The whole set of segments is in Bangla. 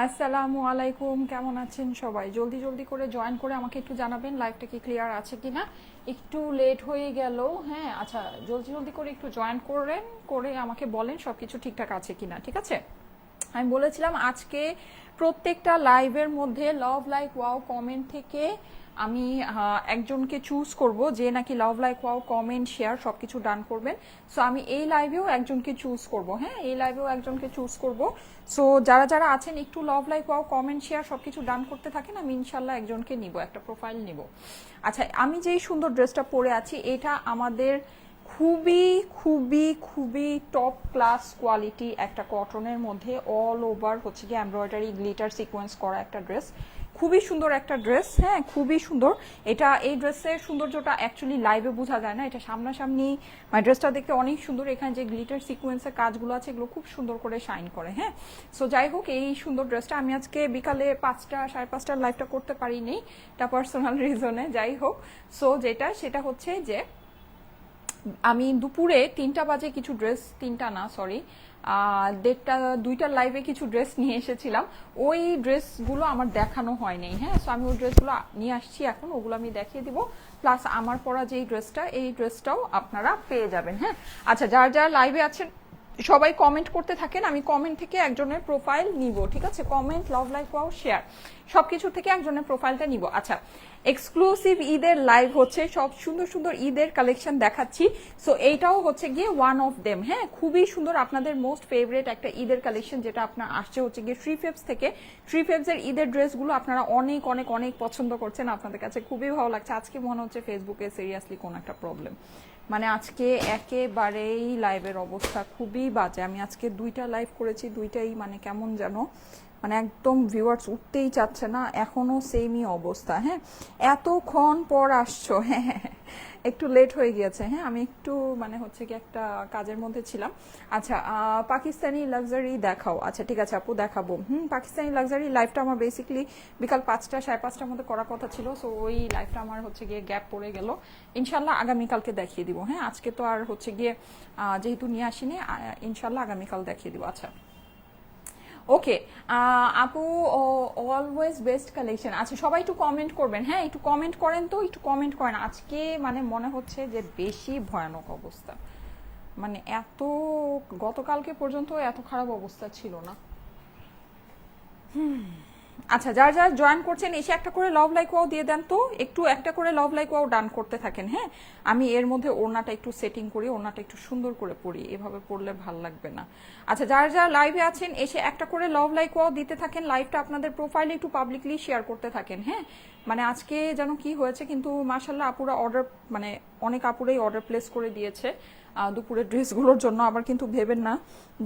আসসালামু আলাইকুম, কেমন আছেন সবাই? জলদি জলদি করে জয়েন করে আমাকে একটু জানাবেন লাইভটা কি ক্লিয়ার আছে কিনা। একটু লেট হয়ে গেল। হ্যাঁ, আচ্ছা, জলদি জলদি করে একটু জয়েন করেন, করে আমাকে বলেন সবকিছু ঠিকঠাক আছে কিনা। ঠিক আছে, আমি বলেছিলাম আজকে প্রত্যেকটা লাইভের মধ্যে লাভ লাইক ওয়াও কমেন্ট থেকে আমি একজনকে চুজ করব যে নাকি লাভ লাইক ওয়াও কমেন্ট শেয়ার সবকিছু ডান করবেন। সো আমি এই লাইভেও একজনকে চুজ করব। হ্যাঁ, এই লাইভেও একজনকে চুজ করব। সো যারা যারা আছেন একটু লাভ লাইক ওয়াও কমেন্ট শেয়ার সবকিছু ডান করতে থাকেন, আমি ইনশাল্লাহ একজনকে নিব, একটা প্রোফাইল নিব। আচ্ছা, আমি যেই সুন্দর ড্রেসটা পরে আছি এটা আমাদের খুবই খুবই খুবই টপ ক্লাস কোয়ালিটি একটা কটনের মধ্যে অল ওভার হচ্ছে কি এমব্রয়ডারি গ্লিটার সিকোয়েন্স করা একটা ড্রেস। খুবই সুন্দর একটা ড্রেস। হ্যাঁ, খুবই সুন্দর। এটা এই ড্রেসের সৌন্দর্যটা অ্যাকচুয়ালি লাইভে বোঝা যায় না, এটা সামনাসামনি মানে ড্রেসটা দেখতে অনেক সুন্দর। এখানে যে গ্লিটার সিকোয়েন্সের কাজগুলো আছে এগুলো খুব সুন্দর করে শাইন করে। হ্যাঁ, সো যাই হোক, এই সুন্দর ড্রেসটা আমি আজকে বিকালে 5টা 5:30টার লাইভটা করতে পারিনি, এটা পার্সোনাল রিজনে। যাই হোক, সো সেটা হচ্ছে যে আমি দুপুরে 3টা বাজে কিছু ড্রেস, 3টা না সরি, 1:30 2টার লাইভে কিছু ড্রেস নিয়ে এসেছিলাম। ওই ড্রেসগুলো আমার দেখানো হয়নি। হ্যাঁ, সো আমি ওই ড্রেসগুলো নিয়ে আসছি এখন, ওগুলো আমি দেখিয়ে দিব। প্লাস আমার পরা যেই ড্রেসটা, এই ড্রেসটাও আপনারা পেয়ে যাবেন। হ্যাঁ, আচ্ছা, যার যার লাইভে আছেন সবাই কমেন্ট করতে থাকেন, আমি কমেন্ট থেকে একজনের প্রোফাইল নিব। ঠিক আছে, কমেন্ট, লাভ লাইক ওয়াও শেয়ার সবকিছু থেকে একজনের প্রোফাইলটা নিব। আচ্ছা, এক্সক্লুসিভ ঈদের লাইভ হচ্ছে, সব সুন্দর সুন্দর ঈদের কালেকশন দেখাচ্ছি। সো এইটাও হচ্ছে গিয়ে ওয়ান অফ দেম। হ্যাঁ, খুবই সুন্দর, আপনাদের মোস্ট ফেভারিট একটা ঈদের কালেকশন যেটা আপনার আসছে হচ্ছে গিয়ে থ্রি ফেবস থেকে। থ্রি ফেবস এর ঈদের ড্রেসগুলো আপনারা অনেক অনেক অনেক পছন্দ করছেন, আপনাদের কাছে খুবই ভালো লাগছে। আজকে মনে হচ্ছে ফেসবুকে সিরিয়াসলি কোন একটা প্রবলেম, মানে আজকে একেবারেই লাইভের অবস্থা খুবই বাজে। আমি আজকে 2টা লাইভ করেছি, 2টাই মানে কেমন যেন, মানে একদম ভিউয়ার্স উঠতেই চাচ্ছে না, এখনো সেমই অবস্থা। হ্যাঁ, এতক্ষণ পর আসছো। হ্যাঁ হ্যাঁ হ্যাঁ, একটু লেট হয়ে গিয়েছে। হ্যাঁ, আমি একটু মানে হচ্ছে কি একটা কাজের মধ্যে ছিলাম। আচ্ছা, পাকিস্তানি লাক্সারি দেখাও। আচ্ছা ঠিক আছে আপু, দেখাবো। পাকিস্তানি লাক্সারি লাইভটা আমার বেসিক্যালি বিকাল 5টা 5:30টার মধ্যে করার কথা ছিল। সো ওই লাইভটা আমার হচ্ছে গিয়ে গ্যাপ পড়ে গেল। ইনশাল্লাহ আগামীকালকে দেখিয়ে দিব। হ্যাঁ, আজকে তো আর হচ্ছে গিয়ে যেহেতু নিয়ে আসিনি, ইনশাল্লাহ আগামীকাল দেখিয়ে দিব। আচ্ছা, ওকে। আপু, অলওয়েজ বেস্ট কালেকশন। আচ্ছা, সবাই একটু কমেন্ট করবেন। হ্যাঁ, একটু কমেন্ট করেন, তো একটু কমেন্ট করেন। আজকে মানে মনে হচ্ছে যে বেশি ভয়ানক অবস্থা, মানে এত গতকালকে পর্যন্ত এত খারাপ অবস্থা ছিল না। আচ্ছা, যার যার জয়েন করছেন এসে একটা করে লাভ লাইক ওয়াও দিয়ে দেন তো, একটু একটা করে লাভ লাইক ওয়াও ডান করতে থাকেন। হ্যাঁ, আমি এর মধ্যে ওড়নাটা একটু সেটিং করি, ওড়নাটা একটু সুন্দর করে পরি, এভাবে পড়লে ভাল লাগবে না। আচ্ছা, যারা যারা লাইভে আছেন এসে একটা করে লাভ লাইক ওয়াও দিতে থাকেন, লাইভটা আপনাদের প্রোফাইলে একটু পাবলিকলি শেয়ার করতে থাকেন। হ্যাঁ, মানে আজকে যেন কি হয়েছে, কিন্তু মাশাল্লাহ আপুরা অর্ডার, মানে অনেক আপুরাই অর্ডার প্লেস করে দিয়েছে দুপুরের ড্রেসগুলোর জন্য। আবার কিন্তু ভেবেন না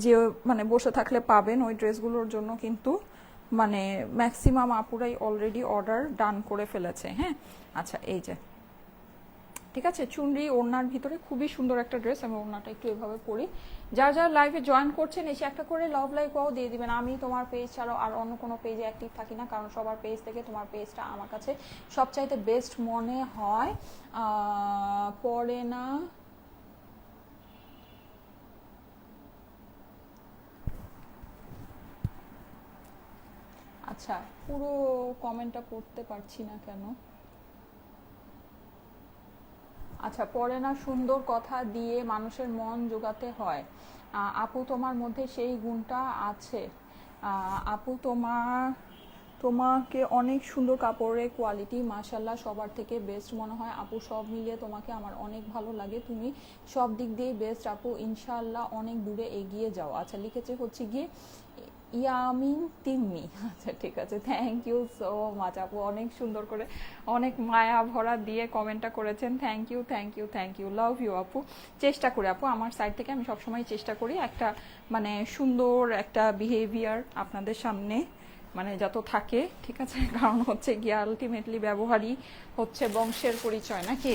যে মানে বসে থাকলে পাবেন, ওই ড্রেসগুলোর জন্য কিন্তু মানে ম্যাক্সিমাম আপুরাই অলরেডি অর্ডার ডান করে ফেলেছে। হ্যাঁ, আচ্ছা, এই যে ঠিক আছে, চুনরি ওড়নার ভিতরে খুবই সুন্দর একটা ড্রেস। আমি ওড়নাটা একটু এভাবে পরি। যারা যারা লাইভে জয়েন করছেন এসে একটা করে লাভ লাইক ওয়াও দিয়ে দিবেন। আমি তোমার পেজ ছাড়াও আর অন্য কোনো পেজে অ্যাক্টিভ থাকি না, কারণ সবার পেজ থেকে তোমার পেজটা আমার কাছে সবচাইতে বেস্ট মনে হয়। পরে না, আচ্ছা, পুরো কমেন্টটা পড়তে পারছি না কেন। আচ্ছা, পড়ে না, সুন্দর কথা দিয়ে মানুষের মন জোগাতে হয়। আপু তোমার মধ্যে সেই গুণটা আছে। আপু তোমাকে অনেক সুন্দর কাপড়ের কোয়ালিটি মাশাল্লাহ সবার থেকে বেস্ট মনে হয় আপু। সব মিলিয়ে তোমাকে আমার অনেক ভালো লাগে, তুমি সব দিক দিয়ে বেস্ট আপু। ইনশাল্লাহ অনেক দূরে এগিয়ে যাও। আচ্ছা, লিখেছে হচ্ছে গিয়ে ইয়ামিন তিন্নি। আচ্ছা ঠিক আছে, থ্যাংক ইউ সো মাচ আপু, অনেক সুন্দর করে অনেক মায়া ভরা দিয়ে কমেন্টটা করেছেন। Thank you thank you thank you, love you আপু। চেষ্টা করি আপু, আমার সাইড থেকে আমি সবসময় চেষ্টা করি একটা মানে সুন্দর একটা বিহেভিয়ার আপনাদের সামনে মানে যত থাকে। ঠিক আছে, কারণ হচ্ছে গিয়ে আলটিমেটলি ব্যবহারই হচ্ছে বংশের পরিচয়, নাকি?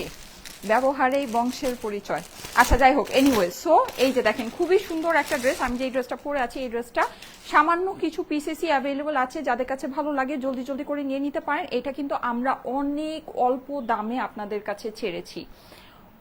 ব্যবহারেই বংশের পরিচয়। আচ্ছা যাই হোক, এনিওয়ে, সো এই যে দেখেন খুবই সুন্দর একটা ড্রেস। আমি যে ড্রেসটা পরে আছি এই ড্রেসটা সামান্য কিছু পিসেসই অ্যাভেলেবল আছে, যাদের কাছে ভালো লাগে জলদি জলদি করে নিয়ে নিতে পারেন। এটা কিন্তু আমরা অনেক অল্প দামে আপনাদের কাছে ছেড়েছি,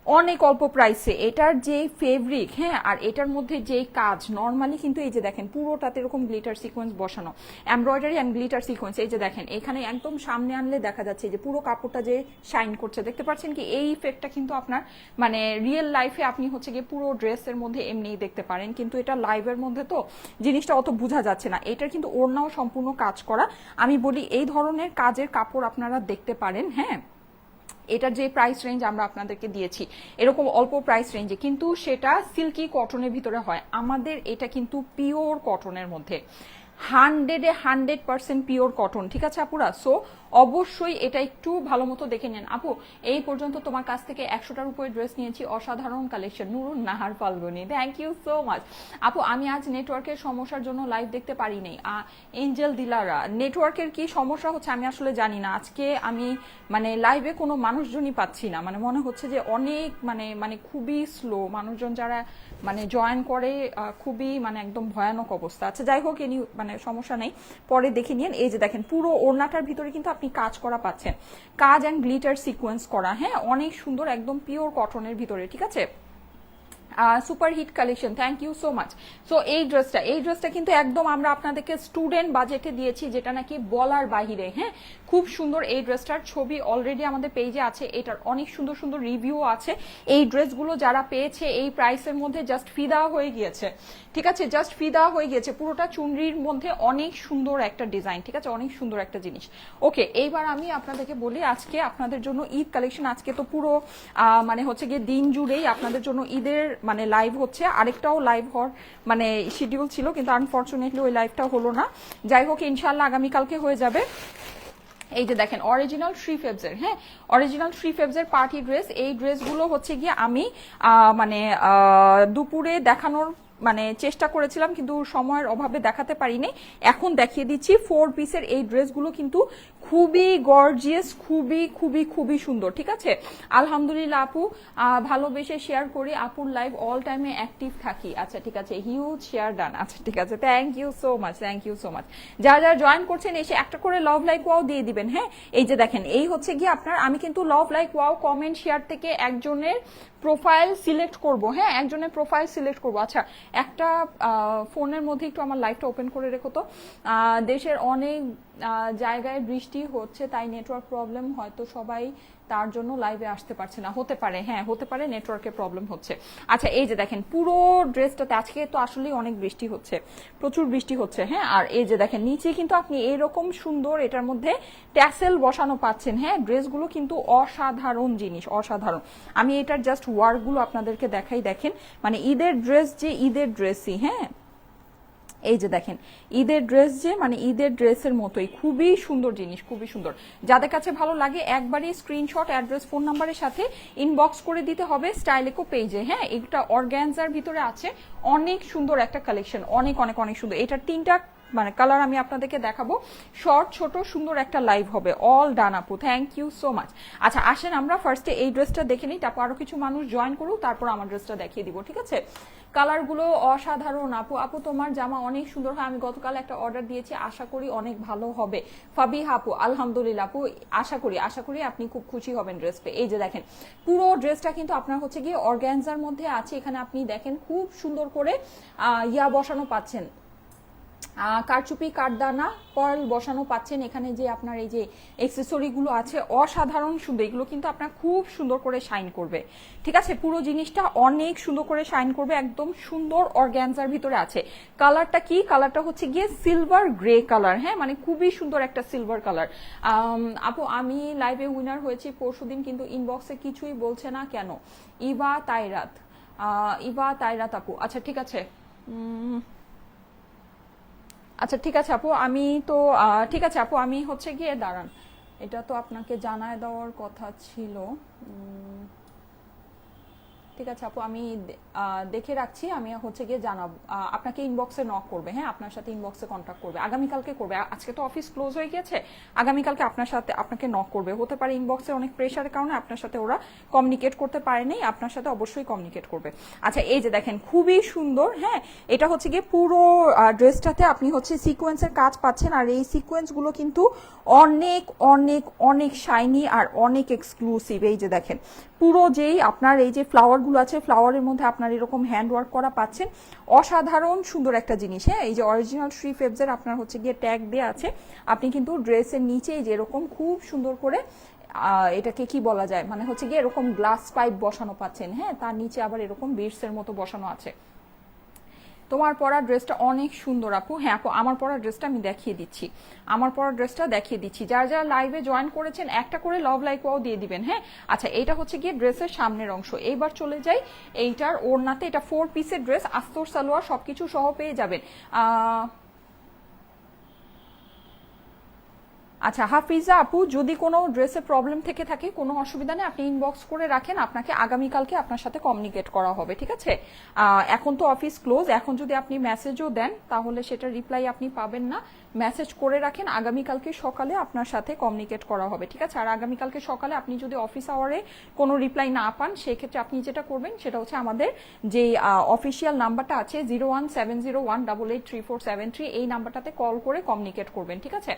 অনেক অল্প প্রাইসে। এটার যে ফেব্রিক, হ্যাঁ, আর এটার মধ্যে যে কাজ, নর্মালি কিন্তু এই যে দেখেন পুরোটাতে এরকম গ্লিটার সিকোয়েন্স বসানো, এমব্রয়ডারি অ্যান্ড গ্লিটার সিকোয়েন্স। এই যে দেখেন এখানে একদম সামনে আনলে দেখা যাচ্ছে যে পুরো কাপড়টা যে শাইন করছে, দেখতে পাচ্ছেন কি? এই ইফেক্টটা কিন্তু আপনার মানে রিয়েল লাইফে আপনি হচ্ছে গিয়ে পুরো ড্রেসের মধ্যে এমনিই দেখতে পারেন, কিন্তু এটা লাইভের মধ্যে তো জিনিসটা অত বোঝা যাচ্ছে না। এটার কিন্তু ওড়নাও সম্পূর্ণ কাজ করা। আমি বলি এই ধরনের কাজের কাপড় আপনারা দেখতে পারেন, হ্যাঁ। এটার যে প্রাইস রেঞ্জ আমরা আপনাদেরকে দিয়েছি এরকম অল্প প্রাইস রেঞ্জে, কিন্তু সেটা সিল্কি কটনের ভিতরে হয়। আমাদের এটা কিন্তু পিওর কটনের মধ্যে, 100% পিওর কটন, ঠিক আছে আপুরা? সো অবশ্যই এটা একটু ভালো মতো দেখে নেন। আপু এই পর্যন্ত তোমার কাছ থেকে 100টার উপরে ড্রেস নিয়েছি, অসাধারণ collection. Nurun Nahar Falguni, thank you so much. আপু আমি আজ নেটওয়ার্কের সমস্যার জন্য লাইভ দেখতে পারি নাই। এঞ্জেল দিলারা, নেটওয়ার্কের কি সমস্যা হচ্ছে আমি আসলে জানি না। আজকে আমি মানে লাইভে কোনো মানুষজনই পাচ্ছি না, মানে মনে হচ্ছে যে অনেক মানে মানে খুবই স্লো মানুষজন যারা মানে জয়েন করে, খুবই মানে একদম ভয়ানক অবস্থা। আচ্ছা যাই হোক, এনি মানে সমস্যা নেই, পরে দেখে নিন। এই যে দেখেন পুরো ওড়নাটার ভিতরে কিন্তু আপনি কাজ করা পাচ্ছেন, কাজ অ্যান্ড গ্লিটার সিকোয়েন্স করা, হ্যাঁ, অনেক সুন্দর, একদম পিওর কটনের ভিতরে, ঠিক আছে? Super hit collection, thank you so much. So এই ড্রেসটা কিন্তু একদম আমরা আপনাদেরকে স্টুডেন্ট বাজেটে দিয়েছি, যেটা নাকি বলার বাহিরে, হ্যাঁ। খুব সুন্দর এই ড্রেসটার ছবি অলরেডি আমাদের পেজে আছে, এটার অনেক সুন্দর সুন্দর রিভিউ আছে। এই ড্রেসগুলো যারা পেয়েছে এই প্রাইসের মধ্যে জাস্ট ফিদা হয়ে গিয়েছে, ঠিক আছে? জাস্ট ফিদা হয়ে গিয়েছে, পুরোটা চুনরির মধ্যে অনেক সুন্দর একটা ডিজাইন, ঠিক আছে? অনেক সুন্দর একটা জিনিস। ওকে, এইবার আমি আপনাদেরকে বলি আজকে আপনাদের জন্য ঈদ কালেকশন। আজকে তো পুরো মানে হচ্ছে গিয়ে দিন জুড়েই আপনাদের জন্য ঈদের মানে লাইভ হচ্ছে। আরেকটাও লাইভ হওয়ার মানে শিডিউল ছিল, কিন্তু আনফরচুনেটলি ওই লাইভটা হলো না। যাই হোক, ইনশাল্লাহ আগামীকালকে হয়ে যাবে। এই যে দেখেন অরিজিনাল থ্রি ফেবসের, হ্যাঁ, অরিজিনাল থ্রি ফেবসের পার্টি ড্রেস। এই ড্রেসগুলো হচ্ছে গিয়ে আমি মানে দুপুরে দেখানোর মানে চেষ্টা করেছিলাম, কিন্তু সময়ের অভাবে দেখাতে পারিনি। এখন দেখিয়ে দিচ্ছি 4 পিসের এই ড্রেসগুলো কিন্তু খুবই গর্জিয়াস, খুবই খুবই খুবই সুন্দর, ঠিক আছে? আলহামদুলিল্লাহ আপু, ভালোবেসে শেয়ার করি, আপুর লাইভ অল টাইমে অ্যাক্টিভ থাকি। আচ্ছা ঠিক আছে, হিউজ শেয়ার ডান। আচ্ছা ঠিক আছে, thank you so much, thank you so much. যারা যারা জয়েন করছেন এসে একটা করে লাভ লাইক ওয়াও দিয়ে দিবেন, হ্যাঁ। এই যে দেখেন এই হচ্ছে গিয়ে আপনার, আমি কিন্তু লাভ লাইক ওয়াও কমেন্ট শেয়ার থেকে একজনের প্রোফাইল সিলেক্ট করব, হ্যাঁ, একজনের প্রোফাইল সিলেক্ট করব। আচ্ছা একটা ফোনের মধ্যে একটু আমার লাইভটা ওপেন করে রেখো তো। দেশের অনেক জায়গায় বৃষ্টি হচ্ছে, তাই নেটওয়ার্ক প্রবলেম, হয়তো সবাই তার জন্য লাইভে আসতে পারছে না, হতে পারে, হ্যাঁ হতে পারে, নেটওয়ার্কের প্রবলেম হচ্ছে। আচ্ছা এই যে দেখেন পুরো ড্রেসটাতে আজকে তো আসলেই অনেক বৃষ্টি হচ্ছে, প্রচুর বৃষ্টি হচ্ছে, হ্যাঁ। আর এই যে দেখেন নিচে কিন্তু আপনি এইরকম সুন্দর এটার মধ্যে ট্যাসেল বসানো পাচ্ছেন, হ্যাঁ। ড্রেসগুলো কিন্তু অসাধারণ জিনিস, অসাধারণ। আমি এটার জাস্ট ওয়ার্কগুলো আপনাদেরকে দেখাই, দেখেন মানে ঈদের ড্রেস যে ঈদের ড্রেসই, হ্যাঁ। এই যে দেখেন ঈদের ড্রেস যে মানে ঈদের ড্রেসের মতোই, খুবই সুন্দর জিনিস, খুবই সুন্দর। যাদের কাছে ভালো লাগে একবারই স্ক্রিনশট, অ্যাড্রেস, ফোন নাম্বারের সাথে ইনবক্স করে দিতে হবে স্টাইলেকো পেজে, হ্যাঁ। এটা অর্গানজার ভিতরে আছে, অনেক সুন্দর একটা কালেকশন, অনেক অনেক অনেক সুন্দর। এটার 3টা মানে কালার আমি আপনাদেরকে দেখাবো। শর্ট ছোট সুন্দর একটা লাইভ হবে, অল ডান আপু, থ্যাংক ইউ সো মাচ। আচ্ছা আসেন আমরা ফার্স্টে এই ড্রেসটা দেখে নিই, তারপর আরো কিছু মানুষ জয়েন করুক, তারপর আমার ড্রেসটা দেখিয়ে দিব, ঠিক আছে? কালারগুলো অসাধারণ আপু। আপু তোমার জামা অনেক সুন্দর হয়, আমি গতকাল একটা অর্ডার দিয়েছি, আশা করি অনেক ভালো হবে। ফাবিহা আপু, আলহামদুলিল্লাহ আপু, আশা করি আপনি খুব খুশি হবেন ড্রেস পেয়ে। এই যে দেখেন পুরো ড্রেসটা কিন্তু আপনার হচ্ছে গিয়ে অর্গানজার মধ্যে আছে। এখানে আপনি দেখেন খুব সুন্দর করে ইয়া বসানো পাচ্ছেন, কারচুপি, কাঠদানা, পার্ল বসানো পাচ্ছেন। এখানে যে আপনার এই যে এক্সেসরি গুলো আছে অসাধারণ সুন্দর, এগুলো কিন্তু আপনার খুব সুন্দর করে শাইন করবে, ঠিক আছে? পুরো জিনিসটা অনেক সুন্দর করে শাইন করবে, একদম সুন্দর অর্গানজার ভিতরে আছে। কালারটা কি? কালারটা হচ্ছে গিয়ে সিলভার গ্রে কালার, হ্যাঁ, মানে খুবই সুন্দর একটা সিলভার কালার। আপু আমি লাইভে উইনার হয়েছি পরশুদিন, কিন্তু ইনবক্সে কিছুই বলছে না কেন? ইভা তাইরাত আপু, আচ্ছা ঠিক আছে, আচ্ছা ঠিক আছে আপু, আমি তো ঠিক আছে আপু, আমি হচ্ছে গিয়ে দাঁড়ান, এটা তো আপনাকে জানায় দেওয়ার কথা ছিল। ঠিক আছে আপু, আমি দেখে রাখছি, আমি হচ্ছে গিয়ে জানাবো, আপনাকে ইনবক্সে নক করবে, হ্যাঁ, আপনার সাথে ইনবক্সে কন্ট্যাক্ট করবে, আগামীকালকে করবে। আজকে তো অফিস ক্লোজ হয়ে গিয়েছে, আগামীকালকে আপনাকে নক করবে। হতে পারে ইনবক্সে অনেক প্রেশারের কারণে আপনার সাথে ওরা কমিউনিকেট করতে পারেনি, আপনার সাথে অবশ্যই কমিউনিকেট করবে। আচ্ছা এই যে দেখেন খুবই সুন্দর, হ্যাঁ, এটা হচ্ছে গিয়ে পুরো ড্রেসটাতে আপনি হচ্ছে সিকোয়েন্সের কাজ পাচ্ছেন, আর এই সিকোয়েন্সগুলো কিন্তু অনেক অনেক অনেক শাইনি আর অনেক এক্সক্লুসিভ। এই যে দেখেন পুরো যেই আপনার এই যে ফ্লাওয়ারগুলো আছে, ফ্লাওয়ারের মধ্যে আপনার এরকম হ্যান্ড ওয়ার্ক করা পাচ্ছেন, অসাধারণ সুন্দর একটা জিনিস। হ্যাঁ, এই যে অরিজিনাল শ্রী ফেবসের আপনার হচ্ছে গিয়ে ট্যাগ দেওয়া আছে, আপনি কিন্তু ড্রেসের নিচে যে এরকম খুব সুন্দর করে এটাকে কি বলা যায়, মানে হচ্ছে গিয়ে এরকম গ্লাস পাইপ বসানো পাচ্ছেন। হ্যাঁ, তার নিচে আবার এরকম বিটসের মতো বসানো আছে। তোমার পরা ড্রেসটা অনেক সুন্দর আপু। হ্যাঁ আপু, আমার পরা ড্রেসটা আমি দেখিয়ে দিচ্ছি, আমার পরা ড্রেসটা দেখিয়ে দিচ্ছি। যারা যারা লাইভে জয়েন করেছেন একটা করে লাভ লাইক ওয়াও দিয়ে দিবেন। হ্যাঁ, আচ্ছা এটা হচ্ছে গিয়ে ড্রেসের সামনের অংশ। এইবার চলে যাই এইটার ওড়নাতে। এটা 4 পিসের ড্রেস, আস্তর সালোয়ার সবকিছু সহ পেয়ে যাবেন। আচ্ছা হাফিজা আপু, যদি কোনো ড্রেসে প্রবলেম থেকে থাকে কোনো অসুবিধা নেই, আপনি ইনবক্স করে রাখেন, আপনাকে আগামীকালকে আপনার সাথে কমিউনিকেট করা হবে, ঠিক আছে? এখন তো অফিস ক্লোজ, এখন যদি আপনি মেসেজও দেন তাহলে সেটা রিপ্লাই আপনি পাবেন না। মেসেজ করে রাখেন, আগামীকালকে সকালে আপনার সাথে কমিউনিকেট করা হবে, ঠিক আছে? আর আগামীকালকে সকালে আপনি যদি অফিস আওয়ারে কোনো রিপ্লাই না পান, সেক্ষেত্রে আপনি যেটা করবেন সেটা হচ্ছে আমাদের যে অফিসিয়াল নাম্বারটা আছে 01701883473, এই নাম্বারটাতে কল করে কমিউনিকেট করবেন, ঠিক আছে?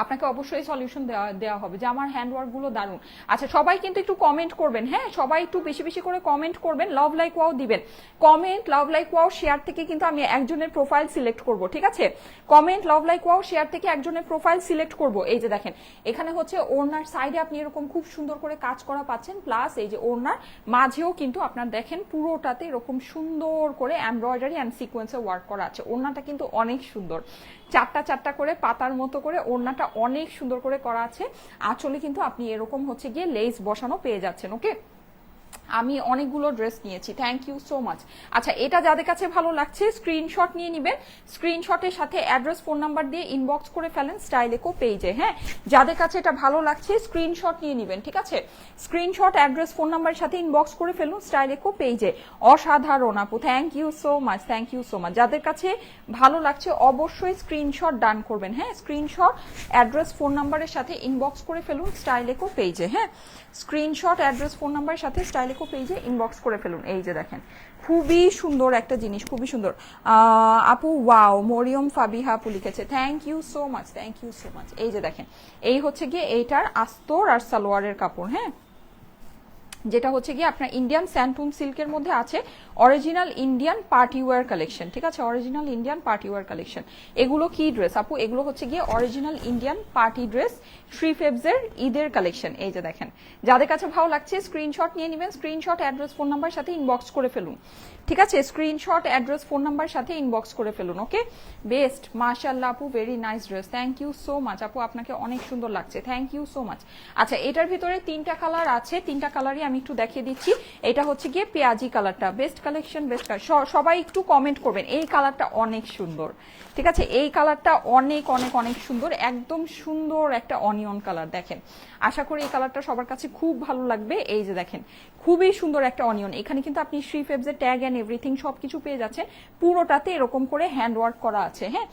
আপনাকে অবশ্যই সলিউশন দেওয়া হবে যে আমার হ্যান্ডওয়ার্ক গুলো দারুণ। আচ্ছা সবাই কিন্তু একটু কমেন্ট করবেন। হ্যাঁ, সবাই একটু বেশি বেশি করে কমেন্ট করবেন, লাভ লাইক ওয়াও দিবেন। কমেন্ট, লাভ লাইক ওয়াও, শেয়ার থেকে কিন্তু আমি একজনের প্রোফাইল সিলেক্ট করব, ঠিক আছে? কমেন্ট, লাভ লাইক ওয়াও, শেয়ার থেকে একজনের প্রোফাইল সিলেক্ট করব। এই যে দেখেন এখানে হচ্ছে ওড়নার সাইডে আপনি এরকম খুব সুন্দর করে কাজ করা পাচ্ছেন, প্লাস এই যে ওড়নার মাঝেও কিন্তু আপনার দেখেন পুরোটাতে এরকম সুন্দর করে এমব্রয়ডারি অ্যান্ড সিকোয়েন্সে ওয়ার্ক করা আছে। ওড়নাটা কিন্তু অনেক সুন্দর, চারটা চারটা করে পাতার মতো করে ওড়নাটা অনেক সুন্দর করে করা আছে। আঁচলে কিন্তু আপনি এরকম হচ্ছে গিয়ে লেস বসানো পেয়ে যাচ্ছেন। ওকে, আমি অনেকগুলো ড্রেস নিয়েছি, থ্যাংক ইউ সো মাচ। আচ্ছা এটা যাদের কাছে ভালো লাগছে স্ক্রিনশট নিয়ে নেবেন, স্ক্রিনশটের সাথে অ্যাড্রেস ফোন নাম্বার দিয়ে ইনবক্স করে ফেলেন স্টাইলেকো পেজে। হ্যাঁ, যাদের কাছে এটা ভালো লাগছে স্ক্রিনশট নিয়ে নেবেন, ঠিক আছে? স্ক্রিনশট, অ্যাড্রেস, ফোন নাম্বারের সাথে ইনবক্স করে ফেলুন স্টাইলেকো পেজে। অসাধারণ আপু, thank you so much, thank you so much. যাদের কাছে ভালো লাগছে অবশ্যই স্ক্রিনশট ডান করবেন। হ্যাঁ, স্ক্রিনশট, অ্যাড্রেস, ফোন নাম্বারের সাথে ইনবক্স করে ফেলুন স্টাইলেকো পেজে। হ্যাঁ, স্ক্রিনশট, অ্যাড্রেস, ফোন নাম্বারের সাথে স্টাইলেকো পেজে ইনবক্স করে ফেলুন। এই যে দেখেন খুবই সুন্দর একটা জিনিস, খুবই সুন্দর। আপু ওয়াও, মরিয়ম ফাবিহা আপু লিখেছে, thank you so much, thank you so much. এই যে দেখেন এই হচ্ছে গিয়ে এইটার আস্তর আর সালোয়ারের কাপড়। হ্যাঁ, যেটা হচ্ছে গিয়ে আপনার ইন্ডিয়ান স্যান্টুন সিল্কের মধ্যে আছে, original Indian party wear collection, ঠিক আছে? Original Indian party wear collection. এগুলো কি ড্রেস আপু? এগুলো হচ্ছে গিয়ে original Indian party dress, Shri ফেবসের ঈদের কালেকশন। এই যে দেখেন যাদের কাছে ভালো লাগছে স্ক্রিনশট নিয়ে নেবেন, স্ক্রিনশট, অ্যাড্রেস, ফোন নাম্বার সাথে ইনবক্স করে ফেলুন, ঠিক আছে? স্ক্রিনশট, অ্যাড্রেস, ফোন নাম্বার সাথে ইনবক্স করে ফেলুন। ওকে, বেস্ট, মাশাআল্লাহ আপু, very nice dress, thank you so much আপু, আপনাকে অনেক সুন্দর লাগছে, থ্যাংক ইউ সো মাচ। আচ্ছা এটার ভিতরে তিনটা কালার আছে, তিনটা কালারই আমি একটু দেখিয়ে দিচ্ছি। এটা হচ্ছে গিয়ে পেঁয়াজি কালারটা, বেস্ট কালেকশন, বেস্ট কালার। সবাই একটু কমেন্ট করবেন, এই কালারটা অনেক সুন্দর, ঠিক আছে? এই কালারটা অনেক অনেক অনেক সুন্দর, একদম সুন্দর একটা অনিয়ন কালার। দেখেন আশা করি এই কালারটা সবার কাছে খুব ভালো লাগবে। এই যে দেখেন খুবই সুন্দর একটা অনিয়ন, এখানে কিন্তু আপনি শ্রী ফেবসের ট্যাগ এন্ড এভরিথিং সবকিছু পেয়ে যাচ্ছেন, পুরোটাতে এরকম করে হ্যান্ড ওয়ার্ক করা আছে। হ্যাঁ,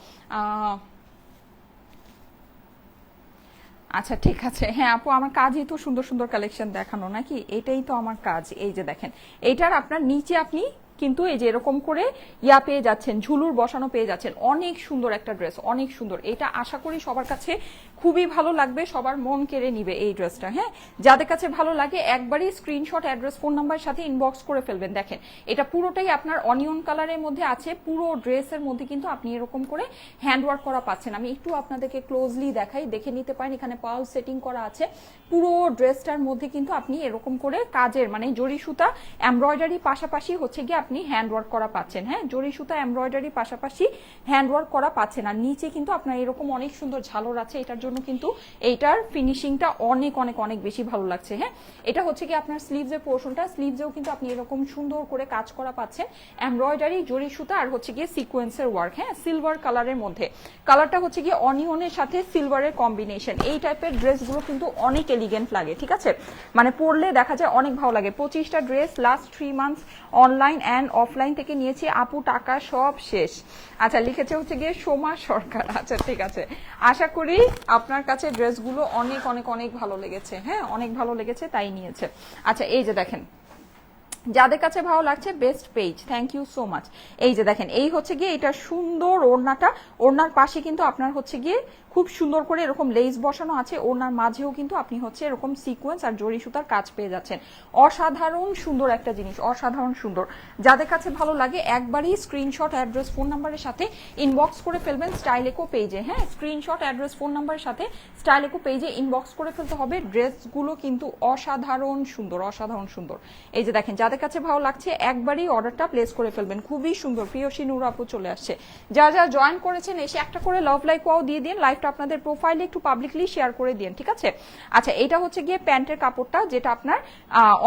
আচ্ছা ঠিক আছে। হ্যাঁ আপু, আমার কাজই তো সুন্দর সুন্দর কালেকশন দেখানো, নাকি? এটাই তো আমার কাজ। এই যে দেখেন এইটার আপনার নিচে আপনি কিন্তু এই যে এরকম করে ইয়া পেয়ে যাচ্ছেন, ঝুলুর বসানো পেয়ে যাচ্ছেন। অনেক সুন্দর একটা ড্রেস, অনেক সুন্দর। এটা আশা করি সবার কাছে খুবই ভালো লাগবে, সবার মন কেড়ে নিবে এই ড্রেসটা। হ্যাঁ, যাদের কাছে ভালো লাগে একবারই স্ক্রিনশট, অ্যাড্রেস, ফোন নাম্বার সাথে ইনবক্স করে ফেলবেন। দেখেন এটা পুরোটাই আপনার অনিয়ন কালারের মধ্যে আছে, পুরো ড্রেসের মধ্যে কিন্তু আপনি এরকম করে হ্যান্ডওয়ার্ক করা পাচ্ছেন। আমি একটু আপনাদেরকে ক্লোজলি দেখাই, দেখে নিতে পারেন। এখানে পাল সেটিং করা আছে, পুরো ড্রেসটার মধ্যে কিন্তু আপনি এরকম করে কাজের মানে জরি সুতা এমব্রয়ডারি পাশাপাশি হচ্ছে গিয়ে আপনি হ্যান্ডওয়ার্ক করা পাচ্ছেন। হ্যাঁ, জরি সুতা এমব্রয়ডারি পাশাপাশি হ্যান্ডওয়ার্ক করা পাচ্ছেন। আর নিচে কিন্তু আপনার এরকম অনেক সুন্দর ঝালর আছে, এটার জন্য কিন্তু এইটার ফিনিশিংটা অনেক অনেক অনেক বেশি ভালো লাগছে। হ্যাঁ, এটা হচ্ছে কি আপনার স্লিভসের পোর্শনটা, স্লিভসেও কিন্তু আপনি এরকম সুন্দর করে কাজ করা পাচ্ছেন, এমব্রয়ডারি, জরি সুতা আর হচ্ছে গিয়ে সিকোয়েন্সের ওয়ার্ক। হ্যাঁ, সিলভার কালারের মধ্যে, কালারটা হচ্ছে গিয়ে অনিয়নের সাথে সিলভারের কম্বিনেশন। এই টাইপের ড্রেসগুলো কিন্তু অনেক এলিগেন্ট লাগে, ঠিক আছে? মানে পরলে দেখা যায় অনেক ভালো লাগে। 25টা dress last 3 months online and offline থেকে নিয়েছি আপু, টাকা সব শেষ। আচ্ছা লিখেছে হচ্ছে গিয়ে সোমা সরকার। আচ্ছা ঠিক আছে, আশা করি আপনার কাছে ড্রেসগুলো অনেক অনেক অনেক ভালো লেগেছে। হ্যাঁ, অনেক ভালো লেগেছে তাই নিয়েছে। আচ্ছা এই যে দেখেন যাদের কাছে ভালো লাগছে best page, thank you so much. এই যে দেখেন এই হচ্ছে গিয়ে এটা সুন্দর ওড়নাটা, ওড়নার পাশে কিন্তু আপনার হচ্ছে গিয়ে খুব সুন্দর করে এরকম লেস বসানো আছে, ওড়নার মাঝেও কিন্তু আপনি হচ্ছে এরকম সিকোয়েন্স আর জরি সুতার কাজ পেয়ে যাচ্ছেন। অসাধারণ সুন্দর একটা জিনিস, অসাধারণ সুন্দর। যাদের কাছে ভালো লাগে একবারই স্ক্রিনশট, অ্যাড্রেস, ফোন নাম্বারের সাথে ইনবক্স করে ফেলবেন স্টাইলেকো পেজে। হ্যাঁ, স্ক্রিনশট, অ্যাড্রেস, ফোন নাম্বারের সাথে স্টাইলেকো পেজে ইনবক্স করে ফেলতে হবে। ড্রেসগুলো কিন্তু অসাধারণ সুন্দর, অসাধারণ সুন্দর। এই যে দেখেন যাদের কাছে ভালো লাগছে একবারই অর্ডারটা প্লেস করে ফেলবেন। খুবই সুন্দর। প্রিয়সী নূর আপু চলে আসছে। যারা যারা জয়েন করেছেন এসে একটা করে লাভ লাইক ওয়াও দিয়ে দিন, লাইভটা আপনাদের প্রোফাইলে একটু পাবলিকলি শেয়ার করে দিন, ঠিক আছে? আচ্ছা, এটা হচ্ছে গিয়ে প্যান্টের কাপড়টা, যেটা আপনার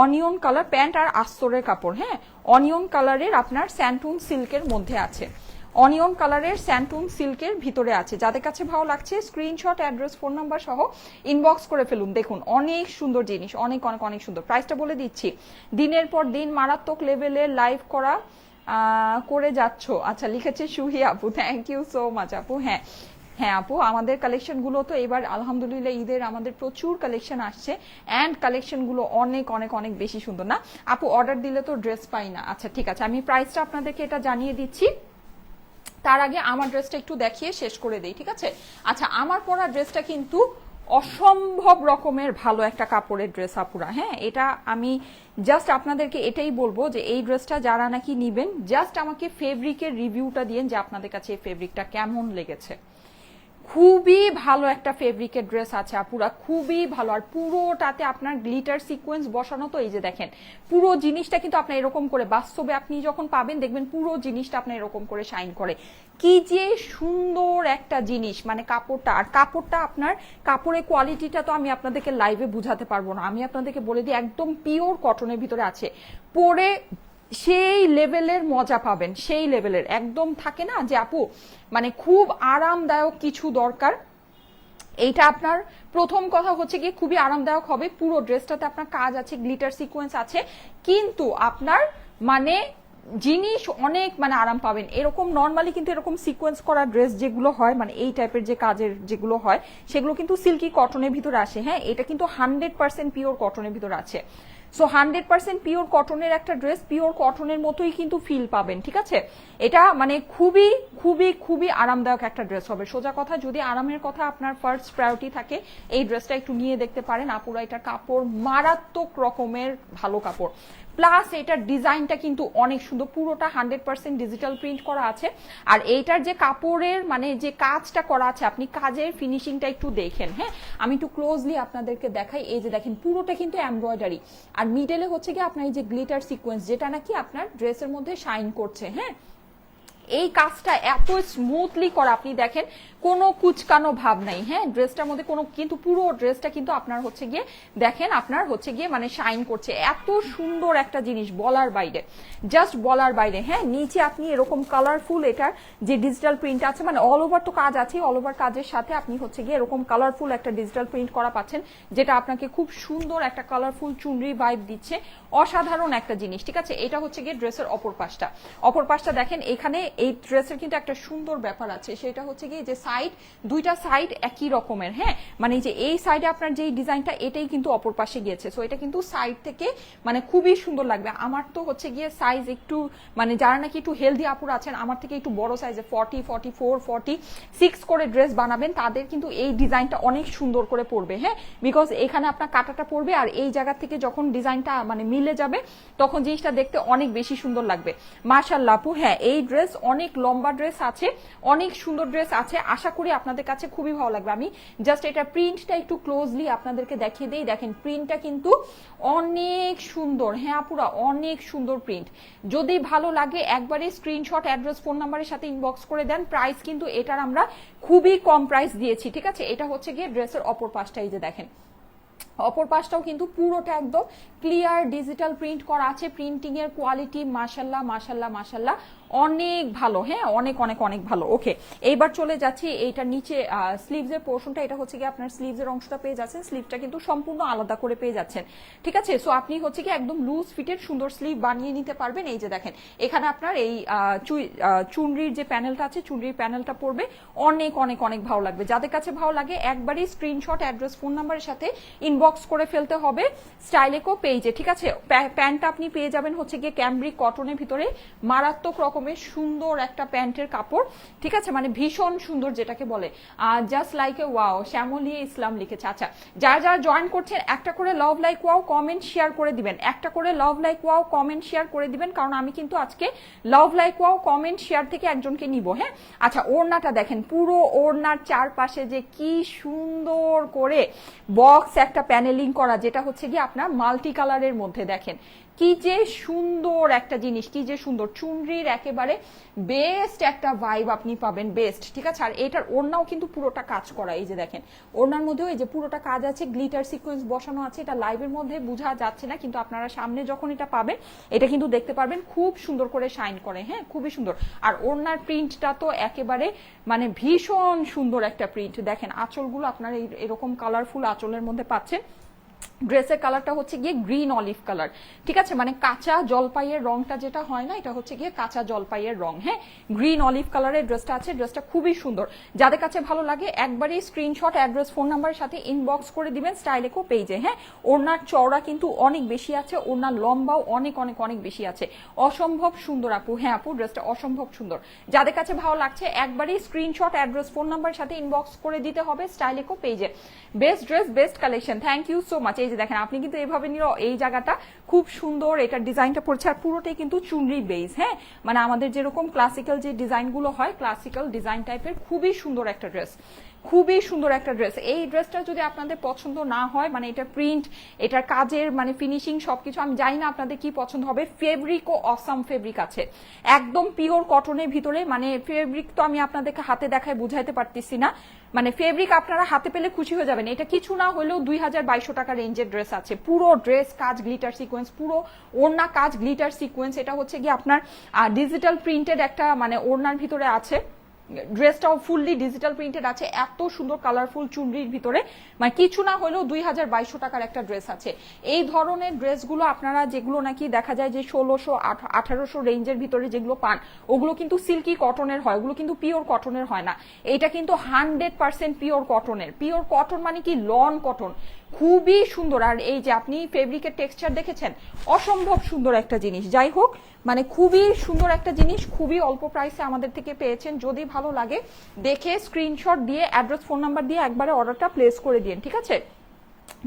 অনিয়ন কালার প্যান্ট আর আস্তরের কাপড়। হ্যাঁ, অনিয়ন কালারের আপনার স্যান্টুন সিল্কের মধ্যে আছে, অনিয়ন কালারের স্যান্টুন সিল্কের ভিতরে আছে। যাদের কাছে ভালো লাগছে স্ক্রিনশট, অ্যাড্রেস, ফোন নাম্বার সহ ইনবক্স করে ফেলুন। দেখুন অনেক সুন্দর জিনিস, অনেক অনেক অনেক সুন্দর। প্রাইসটা বলে দিচ্ছি, দিনের পর দিন মারাত্মক লেভেলের লাইভ করে যাচ্ছ। আচ্ছা, লিখেছে সুহি আপু, থ্যাংক ইউ সো মাচ আপু। হ্যাঁ হ্যাঁ আপু, আমাদের কালেকশনগুলো তো এবার আলহামদুলিল্লাহ ঈদের আমাদের প্রচুর কালেকশন আসছে, অ্যান্ড কালেকশনগুলো অনেক অনেক অনেক বেশি সুন্দর। না আপু, অর্ডার দিলে তো ড্রেস পাই না। আচ্ছা ঠিক আছে, আমি প্রাইসটা আপনাদেরকে এটা জানিয়ে দিচ্ছি। তার আগে আমার ড্রেসটা একটু দেখিয়ে শেষ করে দেই, ঠিক আছে? আচ্ছা, আমার পরা ড্রেসটা কিন্তু অসম্ভব রকমের ভালো একটা কাপড়ের ড্রেস আপুরা। হ্যাঁ, এটা আমি জাস্ট আপনাদেরকে এটাই বলবো যে এই ড্রেসটা যারা নাকি নিবেন জাস্ট আমাকে ফেব্রিকের রিভিউটা দিয়েন যে আপনাদের কাছে এই ফেব্রিকটা কেমন লেগেছে। খুবই ভালো একটা ফেব্রিকের ড্রেস আছে আপুরা, খুবই ভালো। আর পুরোটাতে আপনার গ্লিটার সিকোয়েন্স বসানো। তো এই যে দেখেন পুরো জিনিসটা কিন্তু আপনার এরকম করে বাস্তবে আপনি যখন পাবেন দেখবেন পুরো জিনিসটা আপনার এরকম করে শাইন করে। কি যে সুন্দর একটা জিনিস, মানে কাপড়টা, আর কাপড়টা আপনার কাপড়ের কোয়ালিটিটা তো আমি আপনাদেরকে লাইভে বুঝাতে পারবো না। আমি আপনাদেরকে বলে দিই একদম পিওর কটনের ভিতরে আছে, পরে সেই লেভেলের মজা পাবেন, সেই লেভেলের একদম থাকে না যে আপু মানে খুব আরামদায়ক কিছু দরকার। এইটা আপনার প্রথম কথা হচ্ছে গিয়ে খুবই আরামদায়ক হবে। পুরো ড্রেসটাতে আপনার কাজ আছে, গ্লিটার সিকোয়েন্স আছে, কিন্তু আপনার মানে জিনিস অনেক মানে আরাম পাবেন। এরকম নর্মালি কিন্তু এরকম সিকোয়েন্স করা ড্রেস যেগুলো হয় মানে এই টাইপের যে কাজের যেগুলো হয় সেগুলো কিন্তু সিল্কি কটনের ভিতরে আসে। হ্যাঁ, এটা কিন্তু 100% পিওর কটনের ভিতরে আছে। সো 100% পিওর কটনের একটা ড্রেস, পিওর কটনের মতোই কিন্তু ফিল পাবেন, ঠিক আছে? এটা মানে খুবই খুবই খুবই আরামদায়ক একটা ড্রেস হবে। সোজা কথা, যদি আরামের কথা আপনার ফার্স্ট প্রায়োরিটি থাকে এই ড্রেসটা একটু নিয়ে দেখতে পারেন আপুরা। এটা কাপড় মারাত্মক রকমের ভালো কাপড়, প্লাস এটার ডিজাইনটা কিন্তু অনেক সুন্দর, পুরোটা 100% ডিজিটাল প্রিন্ট করা আছে। আর এইটার যে কাপড়ের মানে যে কাজটা করা আছে, আপনি কাজের ফিনিশিংটা একটু দেখেন। হ্যাঁ, আমি একটু ক্লোজলি আপনাদেরকে দেখাই। এই যে দেখেন পুরোটা কিন্তু এমব্রয়ডারি, আর মিডলে হচ্ছে কি আপনার এই যে গ্লিটার সিকোয়েন্স, যেটা নাকি আপনার ড্রেসের মধ্যে শাইন করছে। হ্যাঁ, এই কাজটা এত স্মুথলি করা, আপনি দেখেন কোনো কুচকানো ভাব নাই। হ্যাঁ, ড্রেসটার মধ্যে কোনো, কিন্তু পুরো ড্রেসটা কিন্তু আপনার হচ্ছে গিয়ে দেখেন আপনার হচ্ছে গিয়ে মানে শাইন করছে। এত সুন্দর একটা জিনিস বলার বাইরে, জাস্ট বলার বাইরে। হ্যাঁ, নিচে আপনি এরকম কালারফুল এটার যে ডিজিটাল প্রিন্ট আছে, মানে অল ওভার তো কাজ আছে, অল ওভার কাজের সাথে আপনি হচ্ছে গিয়ে এরকম কালারফুল একটা ডিজিটাল প্রিন্ট করা পাচ্ছেন, যেটা আপনাকে খুব সুন্দর একটা কালারফুল চুনরি ভাইব দিচ্ছে। অসাধারণ একটা জিনিস, ঠিক আছে? এটা হচ্ছে গিয়ে ড্রেসের অপর পাশটা। অপর পাশটা দেখেন, এখানে এই ড্রেসের কিন্তু একটা সুন্দর ব্যাপার আছে, সেটা হচ্ছে গিয়ে যে সাইড, দুইটা সাইড একই রকমের। হ্যাঁ, মানে যে এই সাইডে আপনার যে ডিজাইনটা এটাই কিন্তু অপর পাশে গিয়েছে। সো এটা কিন্তু সাইড থেকে মানে খুবই সুন্দর লাগবে। আমার তো হচ্ছে গিয়ে সাইজ একটু মানে যারা নাকি একটু হেলদি আপুর আছেন, আমার থেকে একটু বড় সাইজে 40, 44, 46 করে ড্রেস বানাবেন, তাদের কিন্তু এই ডিজাইনটা অনেক সুন্দর করে পড়বে। হ্যাঁ, বিকজ এখানে আপনার কাটাটা পড়বে, আর এই জায়গা থেকে যখন ডিজাইনটা মানে মিলে যাবে তখন জিনিসটা দেখতে অনেক বেশি সুন্দর লাগবে। মাশাআল্লাহ আপু, হ্যাঁ এই ড্রেস অনেক লম্বা ড্রেস আছে, অনেক সুন্দর ড্রেস আছে, আশা করি আপনাদের কাছে খুবই ভালো লাগবে। আমি জাস্ট এটা প্রিন্টটা একটু ক্লোজলি আপনাদেরকে দেখিয়ে দেই। দেখেন প্রিন্টটা কিন্তু অনেক সুন্দর। হ্যাঁ পুরা অনেক সুন্দর প্রিন্ট। যদি ভালো লাগে একবারে স্ক্রিনশট, অ্যাড্রেস, ফোন নাম্বারের সাথে ইনবক্স করে দেন। প্রাইস কিন্তু এটার আমরা খুবই কম প্রাইস দিয়েছি, ঠিক আছে? এটা হচ্ছে গিয়ে ড্রেসের অপর পাশটা, এই যে দেখেন অপর পাশটাও কিন্তু পুরোটা একদম ক্লিয়ার ডিজিটাল প্রিন্ট করা আছে। প্রিন্টিং এর কোয়ালিটি মাশাল্লাহ মাশাল্লাহ মাশাল্লাহ অনেক ভালো। হ্যাঁ, অনেক অনেক অনেক ভালো। ওকে, এইবার চলে যাচ্ছি এইটার নিচে স্লিভস এর পোর্শনটা। এটা হচ্ছে কি আপনার স্লিভস এর অংশটা পেয়ে যাচ্ছেন, স্লিভটা কিন্তু সম্পূর্ণ আলাদা করে পেয়ে যাচ্ছেন, ঠিক আছে? সো আপনি হচ্ছে কি একদম লুজ ফিটের সুন্দর স্লিভ বানিয়ে নিতে পারবেন। এই যে দেখেন এখানে আপনার এই চুনরির যে প্যানেলটা আছে, চুনরির প্যানেলটা পড়বে, অনেক অনেক অনেক ভালো লাগবে। যাদের কাছে ভালো লাগে একবারই স্ক্রিনশট, অ্যাড্রেস, ফোন নাম্বারের সাথে ইনবক্স ইনবক্স করে ফেলতে হবে স্টাইলেকো পেজে, ঠিক আছে। প্যান্টটা আপনি পেয়ে যাবেন হচ্ছে গিয়ে ক্যামব্রিক কটনের ভিতরে, মারাত্মক রকমের সুন্দর একটা প্যান্টের কাপড়, ঠিক আছে, মানে ভীষণ সুন্দর যেটাকে বলে, just like a wow, Shyamoli Islam লিখেছে। আচ্ছা, যারা যারা জয়েন করছেন একটা করে love like wow comment share করে দিবেন, একটা করে love like wow comment share করে দিবেন, কারণ আমি কিন্তু আজকে love like wow comment share থেকে একজনকে নিব। হ্যাঁ, আচ্ছা, ওড়নাটা দেখেন, পুরো ওড়নার চারপাশে যে কি সুন্দর করে বক্স একটা প্যানেলিং করা, যেটা হচ্ছে কি আপনার মাল্টি কালারের মধ্যে, দেখেন কি যে সুন্দর একটা জিনিস, কি যে সুন্দর, চুনরির একেবারে বেস্ট একটা ভাইব আপনি পাবেন, বেস্ট, ঠিক আছে। আর এটার ওড়নাও কিন্তু পুরোটা কাজ করা, এই যে দেখেন ওড়নার মধ্যেও এই যে পুরোটা কাজ আছে, গ্লিটার সিকোয়েন্স বসানো আছে। এটা লাইভের মধ্যে বোঝা যাচ্ছে না, কিন্তু আপনারা সামনে যখন এটা পাবেন এটা কিন্তু দেখতে পারবেন, খুব সুন্দর করে শাইন করে, হ্যাঁ, খুবই সুন্দর। আর ওড়নার প্রিন্টটা তো একেবারে মানে ভীষণ সুন্দর একটা প্রিন্ট, দেখেন আঁচলগুলো আপনারা এরকম কালারফুল আঁচলের মধ্যে পাচ্ছেন। ড্রেসের কালারটা হচ্ছে গিয়ে গ্রিন অলিভ কালার, ঠিক আছে, মানে কাঁচা জলপাইয়ের রংটা যেটা হয় না, এটা হচ্ছে গিয়ে কাঁচা জলপাইয়ের রং, হ্যাঁ, গ্রিন অলিভ কালারের ড্রেসটা আছে। ড্রেসটা খুবই সুন্দর, যাদের কাছে ভালো লাগে একবারই স্ক্রিনশট, অ্যাড্রেস, ফোন নাম্বারের সাথে ইনবক্স করে দিবেন স্টাইলেকো পেজে। হ্যাঁ, ওড়নার চওড়া কিন্তু অনেক বেশি আছে, ওড়নার লম্বাও অনেক অনেক অনেক বেশি আছে, অসম্ভব সুন্দর আপু। হ্যাঁ আপু, ড্রেসটা অসম্ভব সুন্দর, যাদের কাছে ভালো লাগছে একবারই স্ক্রিনশট, অ্যাড্রেস, ফোন নাম্বারের সাথে ইনবক্স করে দিতে হবে স্টাইলেকো পেজে। Best dress, best collection, thank you so much. এই যে দেখেন আপনি কিন্তু এইভাবে নিল, এই জায়গাটা খুব সুন্দর, এটার ডিজাইনটা পড়ছে, আর পুরোটাই কিন্তু চুনরি বেস, হ্যাঁ, মানে আমাদের যেরকম ক্লাসিক্যাল যে ডিজাইনগুলো হয়, ক্লাসিক্যাল ডিজাইন টাইপের, খুবই সুন্দর একটা ড্রেস, খুবই সুন্দর একটা ড্রেস। এই ড্রেসটা যদি আপনাদের পছন্দ না হয়, মানে এটা প্রিন্ট, এটার কাজের মানে ফিনিশিং সবকিছু, আমি জানি না আপনাদের কি পছন্দ হবে। ফেব্রিকও অসাম ফেব্রিক আছে, একদম পিওর কটনের ভিতরে, মানে ফেব্রিক তো আমি আপনাদেরকে হাতে দেখায় বুঝাইতে পারতেছি না, মানে ফেব্রিক আপনারা হাতে পেলে খুশি হয়ে যাবেন। এটা কিছু না হলেও 2200 টাকা রেঞ্জের ড্রেস আছে, পুরো ড্রেস কাজ গ্লিটার সিকোয়েন্স, পুরো ওড়না কাজ গ্লিটার সিকোয়েন্স। এটা হচ্ছে গিয়ে আপনার ডিজিটাল প্রিন্টেড একটা মানে ওড়নার ভিতরে আছে, ড্রেসটাও ফুললি ডিজিটাল প্রিন্টেড আছে, এত সুন্দর কালারফুল চুনরির ভিতরে, মানে কিছু না হলেও 2200 টাকার একটা ড্রেস আছে। এই ধরনের ড্রেসগুলো আপনারা যেগুলো নাকি দেখা যায় যে 1600-1800 রেঞ্জের ভিতরে যেগুলো পান, ওগুলো কিন্তু সিল্কি কটনের হয়, ওগুলো কিন্তু পিওর কটনের হয় না। এটা কিন্তু 100% পিওর কটনের, পিওর কটন মানে কি লন কটন, খুবই সুন্দর। আর এই যে আপনি ফেব্রিকের টেক্সচার দেখেছেন, অসম্ভব সুন্দর একটা জিনিস। যাই হোক, মানে খুবই সুন্দর একটা জিনিস, খুবই অল্প প্রাইসে আমাদের থেকে পেয়েছেন। যদি ভালো লাগে দেখে স্ক্রিনশট দিয়ে, অ্যাড্রেস, ফোন নাম্বার দিয়ে একবারে অর্ডারটা প্লেস করে দিন, ঠিক আছে।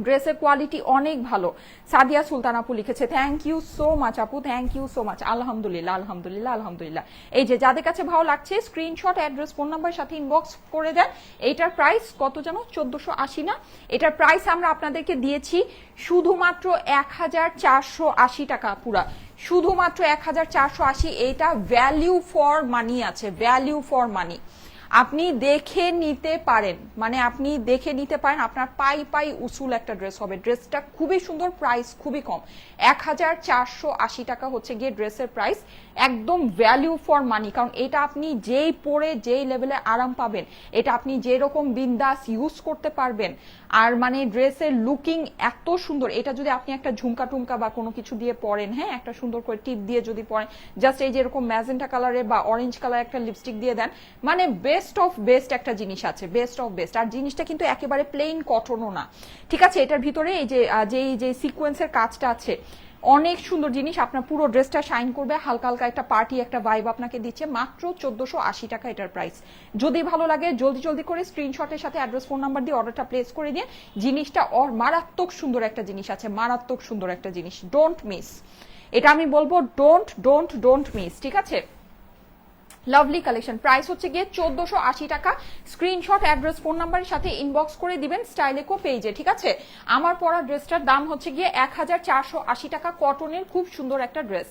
ড্রেসের কোয়ালিটি অনেক ভালো। সাদিয়া সুলতান আপু লিখেছে, থ্যাংক ইউ সো মাচ আপু, থ্যাংক ইউ সো মাচ। আলহামদুলিল্লাহ, আলহামদুলিল্লাহ, আলহামদুলিল্লাহ। এই যে যাদের কাছে ভালো লাগছে স্ক্রিনশট, অ্যাড্রেস, ফোন নাম্বার সাথে ইনবক্স করে দেন। এইটার প্রাইস কত যেন, 1480 না? এটার প্রাইস আমরা আপনাদেরকে দিয়েছি শুধুমাত্র 1480 টাকা, পুরা শুধুমাত্র 1480। এটা ভ্যালিউ ফর মানি আছে, ভ্যালিউ ফর মানি। আপনি দেখে নিতে পারেন, মানে আপনি দেখে নিতে পারেন, আপনার পাই পাই উসুল একটা ড্রেস হবে। ড্রেসটা খুবই সুন্দর, প্রাইস খুবই কম, 1480 টাকা হচ্ছে গিয়ে ড্রেসের প্রাইস, একদম ভ্যালিউ ফর মানি। কারণ এটা আপনি যেই পরে যেই লেভেলে আরাম পাবেন, এটা আপনি যেরকম বিন্দাস ইউজ করতে পারবেন। আর মানে ড্রেসের লুকিং এত সুন্দর, এটা যদি আপনি একটা ঝুমকা টুমকা বা কোনো কিছু দিয়ে পরেন, হ্যাঁ, একটা সুন্দর করে টিপ দিয়ে যদি পরেন, জাস্ট এই যেরকম ম্যাজেন্টা কালারের বা অরেঞ্জ কালার একটা লিপস্টিক দিয়ে দেন, মানে বেস্ট অফ বেস্ট একটা জিনিস আছে, বেস্ট অফ বেস্ট। আর জিনিসটা কিন্তু একেবারে প্লেন কটনও না, ঠিক আছে। এটার ভিতরে এই যে সিকোয়েন্সের কাজটা আছে, অনেক সুন্দর জিনিস, আপনার পুরো ড্রেসটা শাইন করবে, হালকা হালকা একটা পার্টি একটা ভাইব আপনাকে দিচ্ছে। মাত্র 1480 টাকা এটার প্রাইস। যদি ভালো লাগে জলদি জলদি করে স্ক্রিনশটের সাথে অ্যাড্রেস, ফোন নাম্বার দিয়ে অর্ডারটা প্লেস করে দিয়ে, জিনিসটা মারাত্মক সুন্দর একটা জিনিস আছে, মারাত্মক সুন্দর একটা জিনিস, ডোন্ট মিস। এটা আমি বলবো ডোন্ট মিস, ঠিক আছে। লাভলি কালেকশন, প্রাইস হচ্ছে গিয়ে 1480 টাকা। স্ক্রিনশট, অ্যাড্রেস, ফোন নাম্বারের সাথে ইনবক্স করে দিবেন স্টাইলেকো পেজে, ঠিক আছে। আমার পরা ড্রেসটার দাম হচ্ছে গিয়ে 1480 টাকা, কটনের খুব সুন্দর একটা ড্রেস।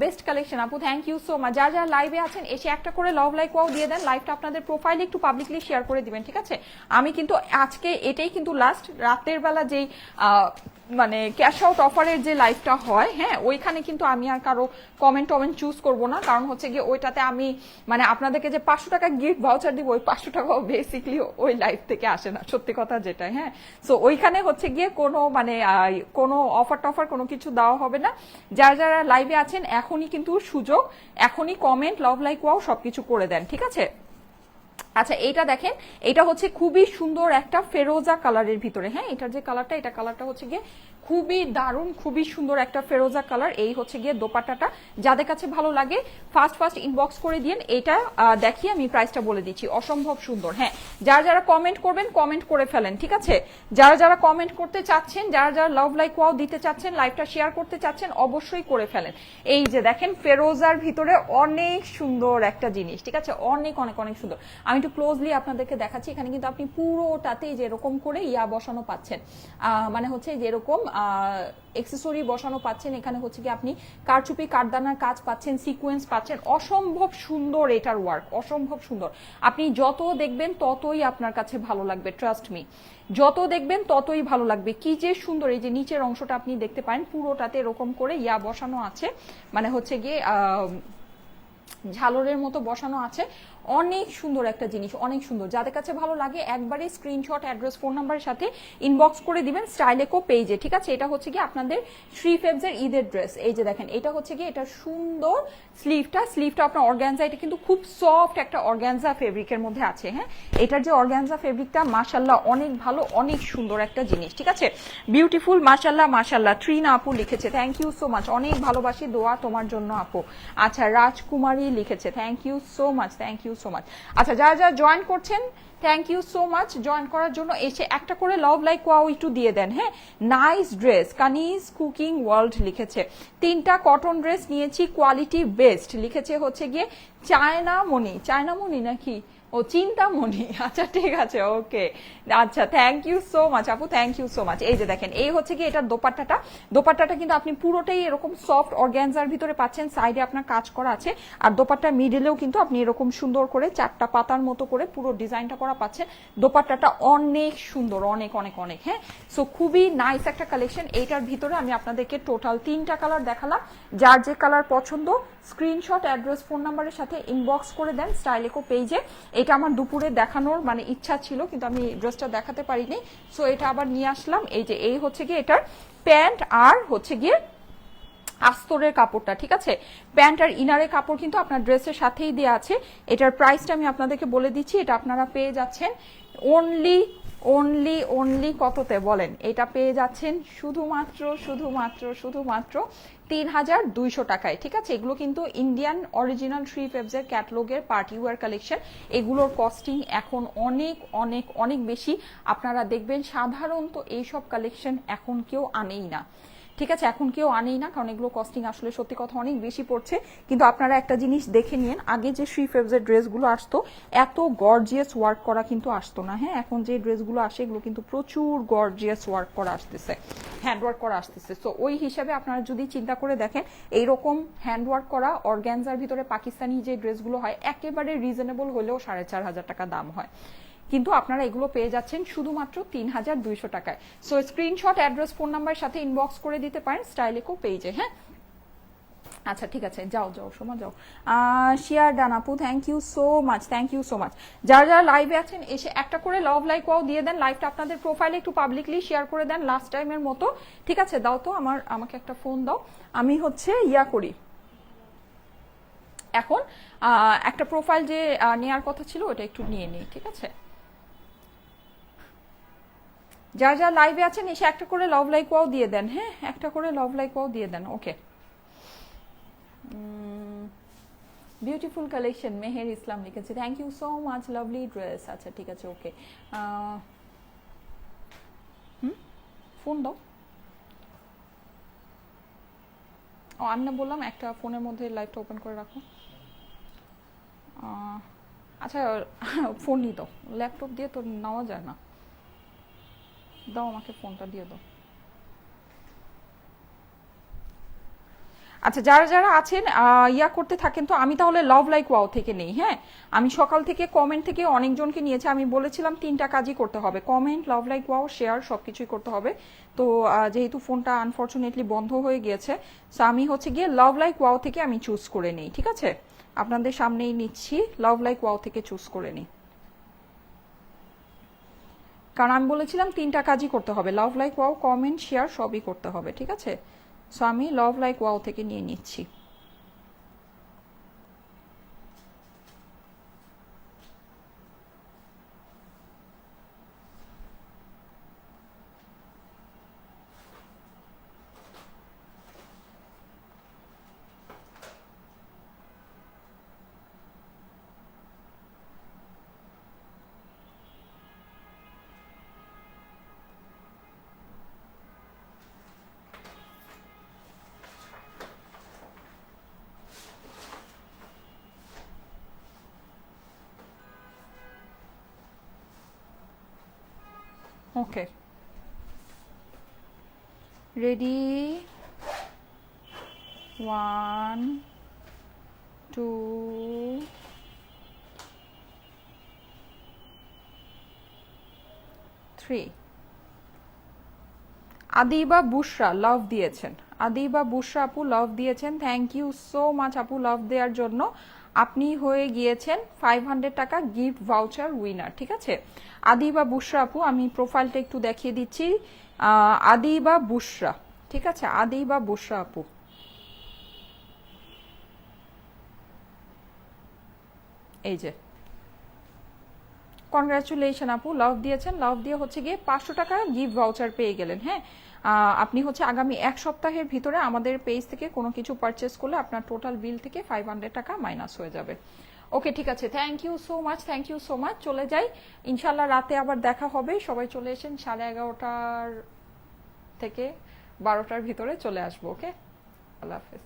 বেস্ট কালেকশন আপু, থ্যাংক ইউ সো মাচ। যারা যারা লাইভে আছেন এসে একটা করে লাভ লাইক ওয়াও দিয়ে দেন, লাইভটা আপনাদের প্রোফাইলে একটু পাবলিকলি শেয়ার করে দিবেন, ঠিক আছে। আমি কিন্তু আজকে এটাই কিন্তু লাস্ট, রাতের বেলা যেই মানে ক্যাশ আউট অফারের যে লাইভটা হয়, হ্যাঁ, ওইখানে কিন্তু আমি আর কারো কমেন্ট চুজ করব না, কারণ হচ্ছে গিয়ে ওইটাতে আমি মানে আপনাদেরকে যে 500 টাকা গিফট ভাউচার দিব, ওই 500 টাকাও বেসিকলি ওই লাইভ থেকে আসে না, সত্যি কথা যেটা। হ্যাঁ, সো ওইখানে হচ্ছে গিয়ে কোনো মানে কোনো অফার টফার কোনো কিছু দেওয়া হবে না। যারা যারা লাইভে আছেন এখনই কিন্তু সুযোগ, এখনই কমেন্ট, লাভ লাইক ওয়াও সবকিছু করে দেন, ঠিক আছে। আচ্ছা এইটা দেখেন, এটা হচ্ছে খুবই সুন্দর একটা ফেরোজা কালারের ভিতরে, হ্যাঁ এটার যে কালারটা, এটা কালারটা হচ্ছে গিয়ে খুবই দারুণ, খুবই সুন্দর একটা ফেরোজা কালার। এই হচ্ছে গিয়ে দোপাট্টাটা, যাদের কাছে ভালো লাগে ফার্স্ট ইনবক্স করে দিন। এটা দেখিয়ে আমি প্রাইসটা বলে দিচ্ছি, অসম্ভব সুন্দর। হ্যাঁ যারা যারা কমেন্ট করবেন কমেন্ট করে ফেলেন, ঠিক আছে? যারা যারা কমেন্ট করতে চাচ্ছেন, যারা যারা লাভ লাইক ওয়াও দিতে চাচ্ছেন, লাইভটা শেয়ার করতে চাচ্ছেন, অবশ্যই করে ফেলেন। এই যে দেখেন ফেরোজার ভিতরে অনেক সুন্দর একটা জিনিস, ঠিক আছে? অনেক অনেক অনেক সুন্দর। আমি একটু ক্লোজলি আপনাদেরকে দেখাচ্ছি। এখানে কিন্তু আপনি পুরোটাতেই যেরকম করে ইয়া বসানো পাচ্ছেন, মানে হচ্ছে যেরকম এক্সেসরি বসানো পাচ্ছেন। এখানে হচ্ছে কি আপনি কারচুপি কারদানার কাজ পাচ্ছেন, সিকোয়েন্স পাচ্ছেন। অসম্ভব সুন্দর এটার ওয়ার্ক, অসম্ভব সুন্দর। আপনি যত দেখবেন ততই আপনার কাছে ভালো লাগবে, ট্রাস্ট মি। যত দেখবেন ততই ভালো লাগবে। কি যে সুন্দর, এই যে নিচের অংশটা আপনি দেখতে পারেন পুরোটাতে এরকম করে ইয়া বসানো আছে, মানে হচ্ছে গিয়ে ঝালরের মতো বসানো আছে। অনেক সুন্দর একটা জিনিস, অনেক সুন্দর। যাদের কাছে ভালো লাগে একবারে স্ক্রিনশট, অ্যাড্রেস, ফোন নাম্বারের সাথে ইনবক্স করে দিবেন স্টাইলেকো পেজে, ঠিক আছে? এটা হচ্ছে কি আপনাদের 3 ফেব্রুয়ারি ঈদের ড্রেস। এই যে দেখেন এটা হচ্ছে কি, এটা সুন্দর স্লিভটা আপনার অর্গানজা, এটা কিন্তু খুব সফট একটা অর্গানজা ফেব্রিকের মধ্যে আছে। হ্যাঁ এটার যে অর্গানজা ফেব্রিকটা মাশাল্লাহ অনেক ভালো, অনেক সুন্দর একটা জিনিস, ঠিক আছে? বিউটিফুল, মাশাল্লাহ মাশাল্লাহ। ট্রিনা আপু লিখেছে থ্যাংক ইউ সো মাচ, অনেক ভালোবাসি, দোয়া তোমার জন্য আপু। আচ্ছা রাজকুমারী লিখেছে thank you so much, thank you so much. আচ্ছা যারা যারা জয়েন করছেন thank you so much join করার জন্য। এসে একটা করে লাভ লাইক ওয়াও একটু দিয়ে দেন। হ্যাঁ নাইস ড্রেস, কানিজ কুকিং ওয়ার্ল্ড লিখেছে 3টা কটন ড্রেস নিয়েছি, কোয়ালিটি বেস্ট লিখেছে হচ্ছে গিয়ে চায়নামণি নাকি, ও চিন্তামণি। আচ্ছা ঠিক আছে, ওকে। আচ্ছা থ্যাংক ইউ সো মাচ আপু, থ্যাংক ইউ সো মাচ। এই যে দেখেন এই হচ্ছে কি এটার দোপাট্টাটা কিন্তু আপনি পুরোটাই এরকম সফট অর্গানজার ভিতরে পাচ্ছেন। সাইডে আপনার কাজ করা আছে, আর দোপাট্টার মিডলেও কিন্তু আপনি এরকম সুন্দর করে 4টা পাতার মতো করে পুরো ডিজাইনটা করা পাচ্ছেন। দোপাট্টাটা অনেক সুন্দর, অনেক অনেক অনেক। হ্যাঁ সো খুবই নাইস একটা কালেকশন। এইটার ভিতরে আমি আপনাদেরকে টোটাল 3টা কালার দেখালাম। যার যে কালার পছন্দ স্ক্রিনশট, অ্যাড্রেস, ফোন নাম্বারের সাথে ইনবক্স করে দেন স্টাইলেকো পেজে। এটা আমার দুপুরে দেখানোর মানে ইচ্ছা ছিল, কিন্তু আমি ড্রেসটা দেখাতে পারিনি, সো এটা আবার নিয়ে আসলাম। এই যে এই হচ্ছে গিয়ে এটার প্যান্ট আর হচ্ছে গিয়ে আস্তরের কাপড়টা, ঠিক আছে? প্যান্ট আর ইনারের কাপড় কিন্তু আপনার ড্রেসের সাথেই দেওয়া আছে। এটার প্রাইসটা আমি আপনাদেরকে বলে দিচ্ছি, এটা আপনারা পেয়ে যাচ্ছেন অনলি কততে বলেন? এটা পেয়ে যাচ্ছেন শুধুমাত্র ৩,২০০ টাকায়, ঠিক আছে? এগুলো কিন্তু ইন্ডিয়ান অরিজিনাল 3 ফেব্রুয়ারি ক্যাটালগের পার্টি ওয়্যার কালেকশন। এগুলোর কস্টিং এখন অনেক অনেক অনেক বেশি। আপনারা দেখবেন সাধারণত এইসব কালেকশন এখন কেউ আনেই না, ঠিক আছে? এখন কেউ আনেই না, কারণ এগুলো কস্টিং আসলে সত্যি কথা অনেক বেশি পড়ছে। কিন্তু আপনারা একটা জিনিস দেখে নিন, আগে যে 3 ফেব্রুয়ারি ড্রেসগুলো আসতো এত গর্জিয়াস ওয়ার্ক করা কিন্তু আসতো না। হ্যাঁ এখন যে ড্রেসগুলো আসে এগুলো কিন্তু প্রচুর গর্জিয়াস ওয়ার্ক করা আসতেছে, হ্যান্ডওয়ার্ক করা আসতেছে। সো ওই হিসাবে আপনারা যদি চিন্তা করে দেখেন, এইরকম হ্যান্ডওয়ার্ক করা অর্গানজার ভিতরে পাকিস্তানি যে ড্রেসগুলো হয় একেবারে রিজনেবল হলেও 4,500 টাকা দাম হয়, কিন্তু আপনারা এগুলো পেয়ে যাচ্ছেন শুধুমাত্র ৩,২০০ টাকায়। So screenshot, address, phone number সাথে ইনবক্স করে দিতে পারেন স্টাইলেকো পেজে। হ্যাঁ আচ্ছা ঠিক আছে, যাও সোমা যাও। শিয়ার ডান আপু thank you so much, thank you so much. যারা যারা লাইভে আছেন এসে একটা করে লাভ লাইক ওয়াও দিয়ে দেন। লাইভটা আপনাদের প্রোফাইলে একটু পাবলিকলি শেয়ার করে দেন লাস্ট টাইমের মতো, ঠিক আছে? দাও তো আমাকে একটা ফোন দাও, আমি হচ্ছে ইয়া করি এখন একটা প্রোফাইল যে নেওয়ার কথা ছিল ওটা একটু নিয়ে নিই, ঠিক আছে? যারা যারা লাইভে আছেন এসে একটা করে লাভ লাইক ওয়াও দিয়ে দেন। হ্যাঁ একটা করে লাভ লাইক ওয়াও দিয়ে দেন। Okay beautiful collection, Meher Islam লিখেছে thank you so much, lovely dress. আচ্ছা ঠিক আছে, ওকে। ফোন দাও। ও আমি না বললাম একটা ফোনের মধ্যে লাইভটা ওপেন করে রাখো। আচ্ছা ফোন নিয়ে দাও, ল্যাপটপ দিয়ে তো নেওয়া যায় না। দাও আমাকে ফোনটা দিয়ে দাও। আচ্ছা যারা যারা আছেন ইয়া করতে থাকেন, তো আমি তাহলে লাভ লাইক ওয়াও থেকে নেই। হ্যাঁ আমি সকাল থেকে কমেন্ট থেকে অনেকজনকে নিয়েছি, আমি বলেছিলাম 3টা কাজই করতে হবে, কমেন্ট, লাভ লাইক ওয়াও, শেয়ার, সবকিছুই করতে হবে। তো যেহেতু ফোনটা আনফর্চুনেটলি বন্ধ হয়ে গিয়েছে, সো আমি হচ্ছে গিয়ে লাভ লাইক ওয়াও থেকে আমি চুজ করে নিই, ঠিক আছে? আপনাদের সামনেই নিচ্ছি, লাভ লাইক ওয়াও থেকে চুজ করে নিই, কারণ আমি বলেছিলাম 3টা কাজই করতে হবে, লাভ লাইক ওয়াও, কমেন্ট, শেয়ার সবই করতে হবে, ঠিক আছে? সো আমি লাভ লাইক ওয়াও থেকে নিয়ে নিচ্ছি। ওকে, রেডি, 1 2 3। আদিবা বুশরা লাভ দিয়েছেন, আদিবা বুশরা আপু লাভ দিয়েছেন, থ্যাংক ইউ সো মাচ আপু লাভ দেওয়ার জন্য। আপনি হয়ে গিয়েছেন 500 টাকা গিফট ভাউচার উইনার। ঠিক আছে, আদিবা বুশরা আপু, আমি প্রোফাইলটা একটু দেখিয়ে দিচ্ছি। আদিবা বুশরা, ঠিক আছে, আদিবা বুশরা আপু। এই যে, কনগ্রাচুলেশন আপু, লাভ দিয়েছেন, লাভ দিয়ে হচ্ছে গিয়ে 500 টাকা গিফট ভাউচার পেয়ে গেলেন। হ্যাঁ, আপনি হচ্ছে আগামী 1 সপ্তাহের ভিতরে আমাদের পেজ থেকে কোনো কিছু পারচেস করলে আপনার টোটাল বিল থেকে 500 টাকা মাইনাস হয়ে যাবে। ওকে, ঠিক আছে, thank you so much, thank you so much. চলে যাই, ইনশাল্লাহ রাতে আবার দেখা হবে। সবাই চলে এসেন, 11:30 থেকে 12টার ভিতরে চলে আসবো। ওকে, আল্লাহ হাফেজ।